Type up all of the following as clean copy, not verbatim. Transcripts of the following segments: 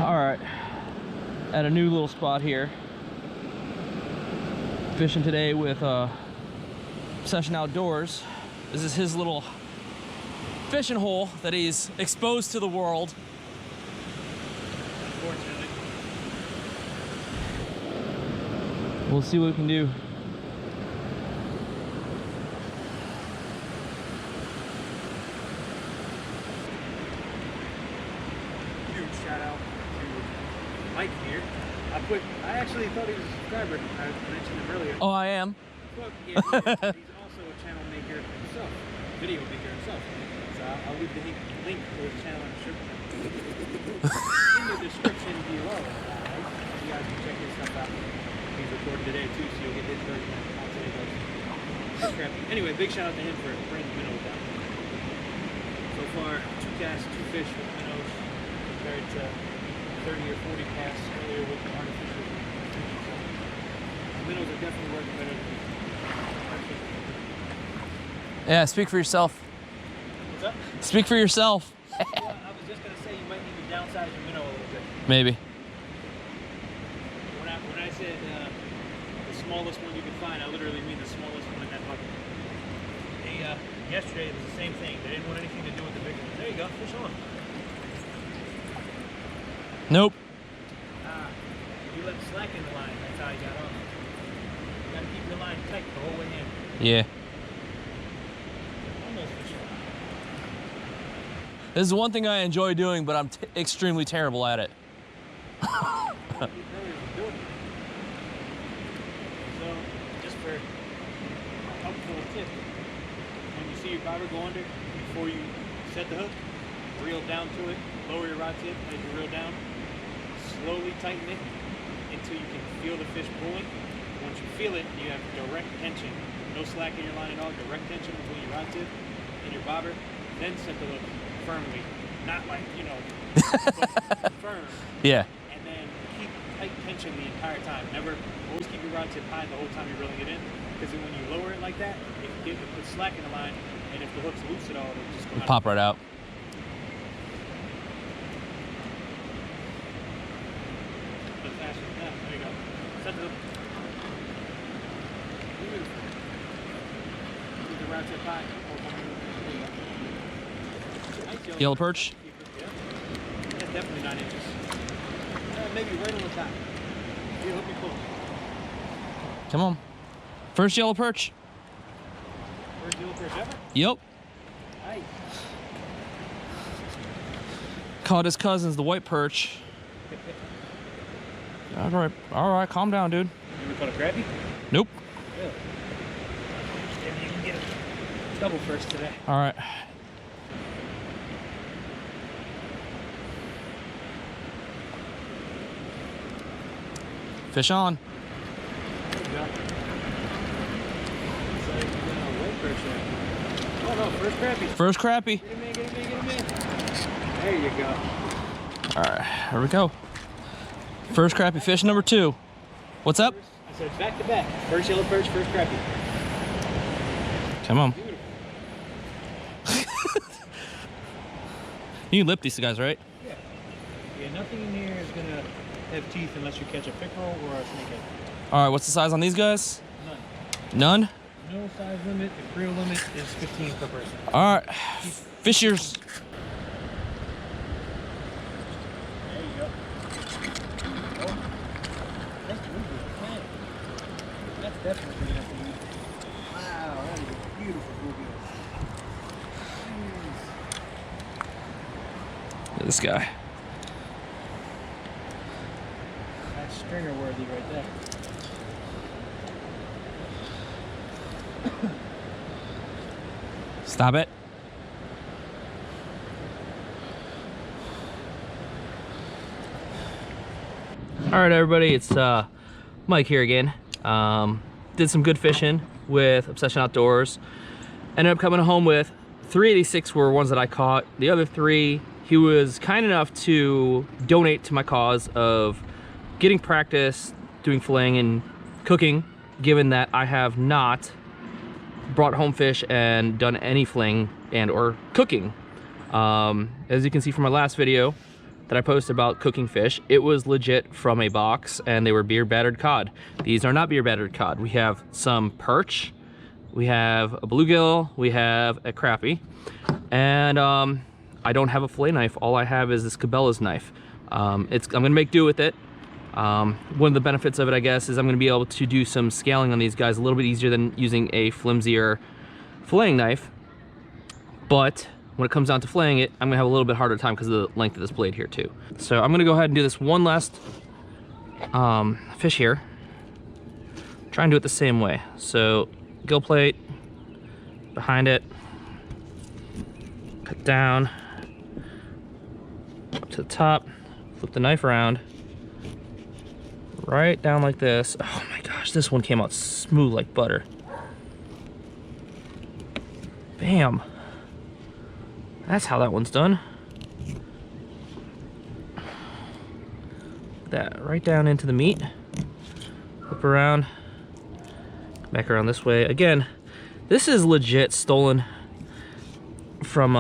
All right, at a new little spot here. Fishing today with Obsession Outdoors. This is his little fishing hole that he's exposed to the world. Unfortunately. We'll see what we can do. Huge shout out to Mike here. I actually thought he was a subscriber. I mentioned him earlier. Oh, I am? Well, yeah, he's also a channel maker himself, video maker himself. So I'll leave the link to his channel in the description below. You guys can check his stuff out. He's recording today too, so you'll get his version of how today goes. Anyway, big shout out to him for bringing minnows down. So far, 2 casts, 2 fish with minnows compared to 30 or 40 casts earlier with the artificial. The minnows are definitely working better than Yeah, speak for yourself. What's up? Speak for yourself. Well, I was just going to say you might need to downsize your minnow a little bit. Maybe. When I said the smallest one you could find, I literally mean the smallest one in that bucket. Yesterday it was the same thing. They didn't want anything to do with the big ones. There you go, fish on. Nope. You let slack in the line, that's how you got on. You got to keep your line tight the whole way in. Yeah. Almost fish on. This is one thing I enjoy doing, but I'm extremely terrible at it. So, just for a helpful tip, when you see your bobber go under, before you set the hook, reel down to it, lower your rod tip as you reel down, slowly tighten it until you can feel the fish pulling. Once you feel it, you have direct tension, no slack in your line at all, direct tension between your rod tip and your bobber, then set the hook firmly, not like, you know, but firm. Yeah. And then keep tight tension the entire time. Never, always keep your rod tip high the whole time you're reeling it in, because then when you lower it like that, it puts slack in the line, and if the hook's loose at all, it'll just go out. Pop right out. But faster than that. There you go. Set the hook. Beautiful. Keep the rod tip high. Nice Yellow perch? Yeah. That's definitely 9 inches. Maybe right on the top. You hook me pull. Come on. First yellow perch. First yellow perch ever? Yep. Nice. Caught his cousins, the white perch. All right, calm down, dude. You ever caught a crappie? Nope. Really? Maybe you can get a double first today. All right. Fish on. There you go. So you got a white perch there. Oh no, first crappie. First crappie. Get him in, get him in, get him in. There you go. All right, here we go. First crappie fish number 2. What's up? I said back to back. First yellow perch, first crappie. Come on. Beautiful. You can lip these guys, right? Yeah. Yeah, nothing in here is gonna have teeth unless you catch a pickerel or a snakehead. All right, what's the size on these guys? None. None? No size limit. The creel limit is 15 per person. All right, fish yours. There you go. Oh, that's moving. That's definitely gonna have to use. Wow, that is a beautiful bluegill. This guy. That's stringer worthy right there. Stop it. All right, everybody, it's Mike here again. Did some good fishing with Obsession Outdoors. Ended up coming home with 386 were ones that I caught. The other 3, he was kind enough to donate to my cause of getting practice doing filleting and cooking, given that I have not brought home fish and done any filleting and or cooking. As you can see from my last video, that I posted about cooking fish, it was legit from a box, and they were beer battered cod. These are not beer battered cod. We have some perch, we have a bluegill, we have a crappie, and I don't have a fillet knife. All I have is this Cabela's knife. I'm gonna make do with it. One of the benefits of it, I guess, is I'm gonna be able to do some scaling on these guys a little bit easier than using a flimsier filleting knife. But when it comes down to filleting it, I'm gonna have a little bit harder time because of the length of this blade here too. So I'm gonna go ahead and do this one last fish here. Try and do it the same way. So gill plate, behind it, cut down, up to the top, flip the knife around, right down like this. Oh my gosh, this one came out smooth like butter. Bam. That's how that one's done. That right down into the meat. Flip around, back around this way. Again, this is legit stolen from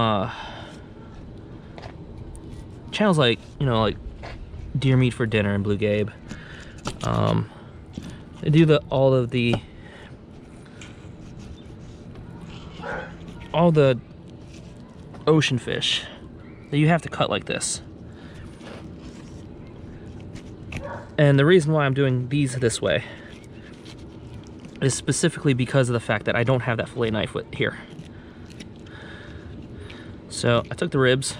channels like, you know, like Deer Meat for Dinner and Blue Gabe. They do all the ocean fish that you have to cut like this. And the reason why I'm doing these this way is specifically because of the fact that I don't have that fillet knife here. So I took the ribs.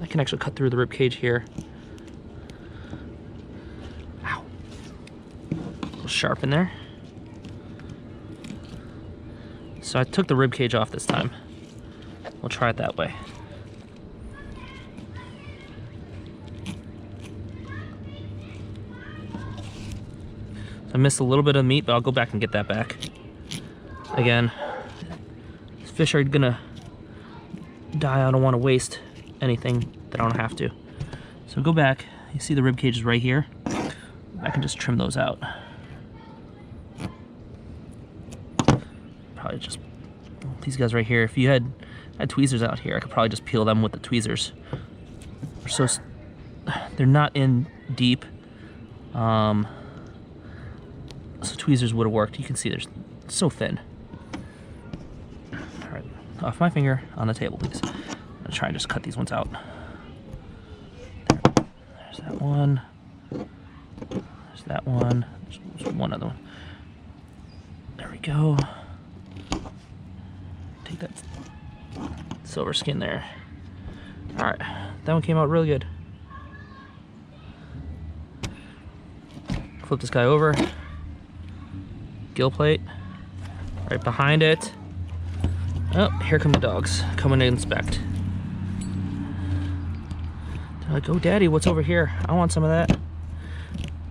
I can actually cut through the rib cage here. Ow. A little sharp in there. So I took the rib cage off this time. We'll try it that way. I missed a little bit of meat, but I'll go back and get that back. Again, these fish are gonna die. I don't want to waste anything that I don't have to. So go back. You see the rib cage is right here. I can just trim those out. Probably just these guys right here. If you had tweezers out here, I could probably just peel them with the tweezers. They're not in deep. So tweezers would have worked. You can see they're so thin. All right, off my finger on the table, please. I'm gonna try and just cut these ones out. There's that one. There's that one. There's one other one. There we go. Take that silver skin there. All right, that one came out really good. Flip this guy over. Gill plate, right behind it. Oh, here come the dogs, coming to inspect. They're like, oh daddy, what's over here? I want some of that.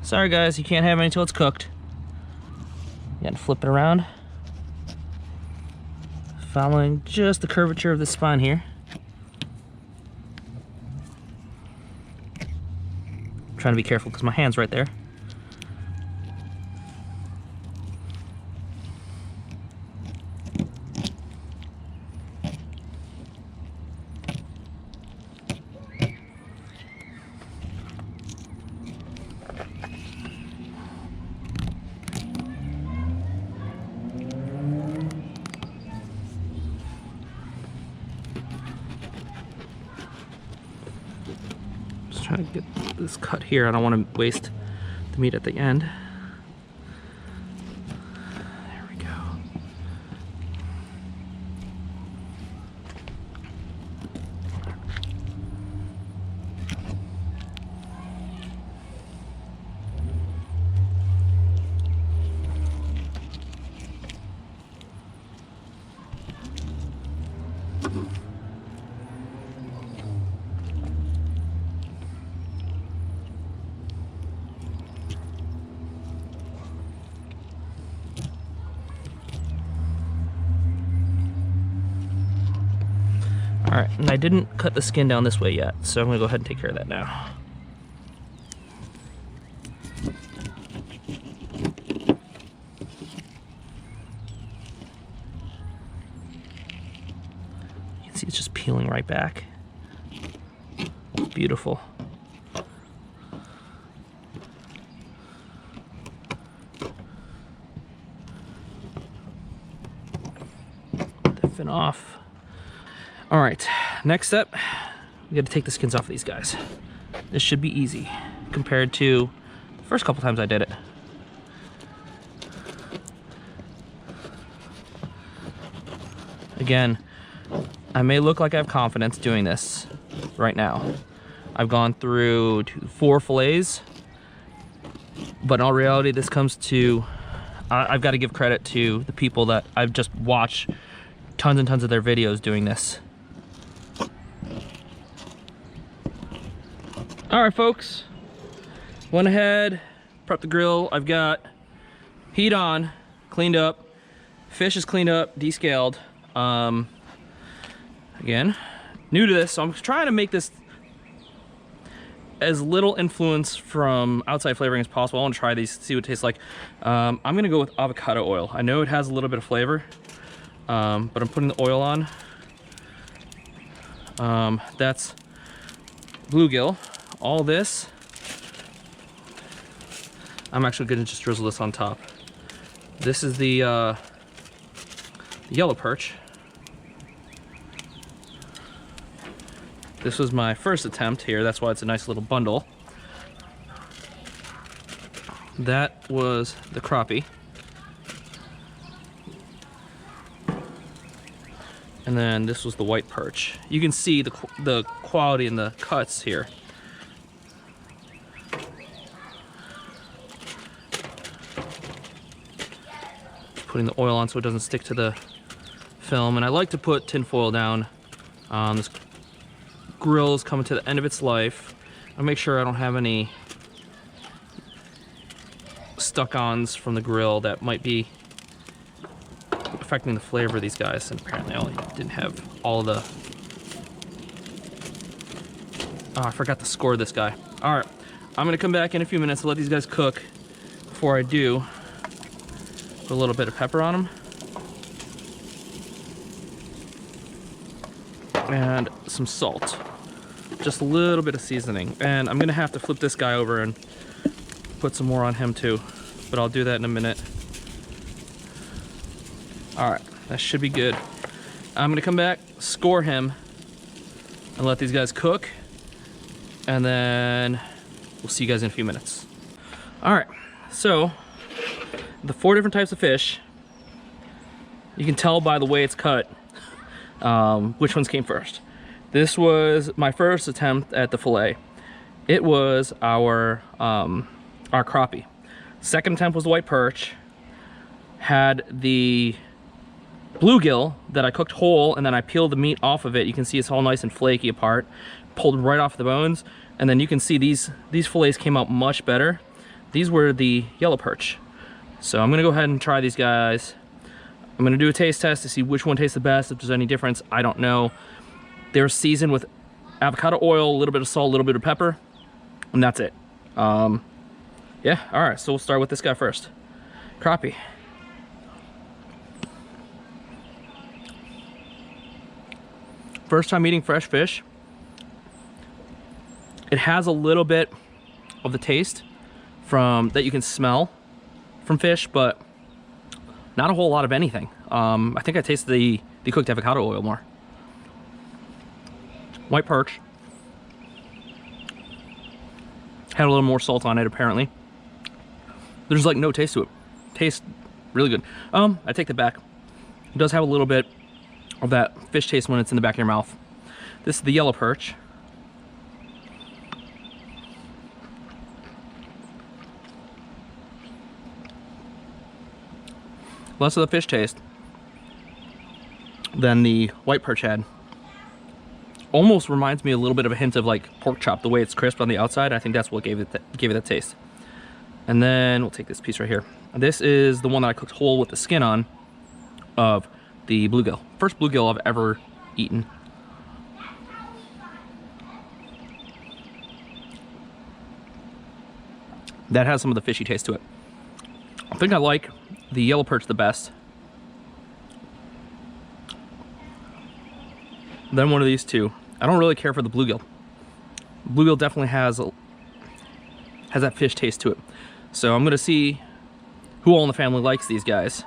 Sorry guys, you can't have any until it's cooked. You gotta flip it around. Following just the curvature of the spine here. I'm trying to be careful because my hand's right there. Trying to get this cut here. I don't want to waste the meat at the end. There we go. All right, and I didn't cut the skin down this way yet, so I'm gonna go ahead and take care of that now. You can peeling right back. Beautiful. The fin off. All right, next step, we got to take the skins off of these guys. This should be easy compared to the first couple times I did it. Again, I may look like I have confidence doing this right now. I've gone through 4 fillets, but in all reality, this comes to, I've got to give credit to the people that I've just watched tons and tons of their videos doing this. All right, folks, went ahead, prepped the grill. I've got heat on, cleaned up, fish is cleaned up, descaled. Again, new to this, so I'm trying to make this as little influence from outside flavoring as possible. I want to try these, see what it tastes like. I'm gonna go with avocado oil. I know it has a little bit of flavor, but I'm putting the oil on. That's bluegill. All this, I'm actually gonna just drizzle this on top. This is the yellow perch. This was my first attempt here, that's why it's a nice little bundle. That was the crappie. And then this was the white perch. You can see the quality in the cuts here. Putting the oil on so it doesn't stick to the film, and I like to put tin foil down. This grill is coming to the end of its life. I'll make sure I don't have any stuck-ons from the grill that might be affecting the flavor of these guys, and apparently I only didn't have all the... Oh, I forgot to score this guy. All right, I'm gonna come back in a few minutes to let these guys cook. Before I do, put a little bit of pepper on them. And some salt. Just a little bit of seasoning. And I'm gonna have to flip this guy over and put some more on him too, but I'll do that in a minute. All right, that should be good. I'm gonna come back, score him, and let these guys cook, and then we'll see you guys in a few minutes. All right, so the 4 different types of fish, you can tell by the way it's cut which ones came first. This was my first attempt at the fillet. It was our crappie. Second attempt was the white perch. Had the bluegill that I cooked whole, and then I peeled the meat off of it. You can see it's all nice and flaky apart, pulled right off the bones, and then you can see these fillets came out much better. These were the yellow perch. So I'm gonna go ahead and try these guys. I'm gonna do a taste test to see which one tastes the best, if there's any difference. I don't know. They're seasoned with avocado oil, a little bit of salt, a little bit of pepper, and that's it. Yeah, all right, so we'll start with this guy first. Crappie. First time eating fresh fish. It has a little bit of the taste that you can smell from fish, but not a whole lot of anything. I think I tasted the cooked avocado oil more. White perch. Had a little more salt on it apparently. There's like no taste to it. Tastes really good. I take that back. It does have a little bit of that fish taste when it's in the back of your mouth. This is the yellow perch. Less of the fish taste than the white perch had. Almost reminds me a little bit of a hint of like pork chop, the way it's crisp on the outside. I think that's what gave it that taste. And then we'll take this piece right here. This is the one that I cooked whole with the skin on of the bluegill. First bluegill I've ever eaten. That has some of the fishy taste to it. I think I like the yellow perch the best. then one of these two. I don't really care for the bluegill. Bluegill definitely has that fish taste to it. So I'm gonna see who all in the family likes these guys.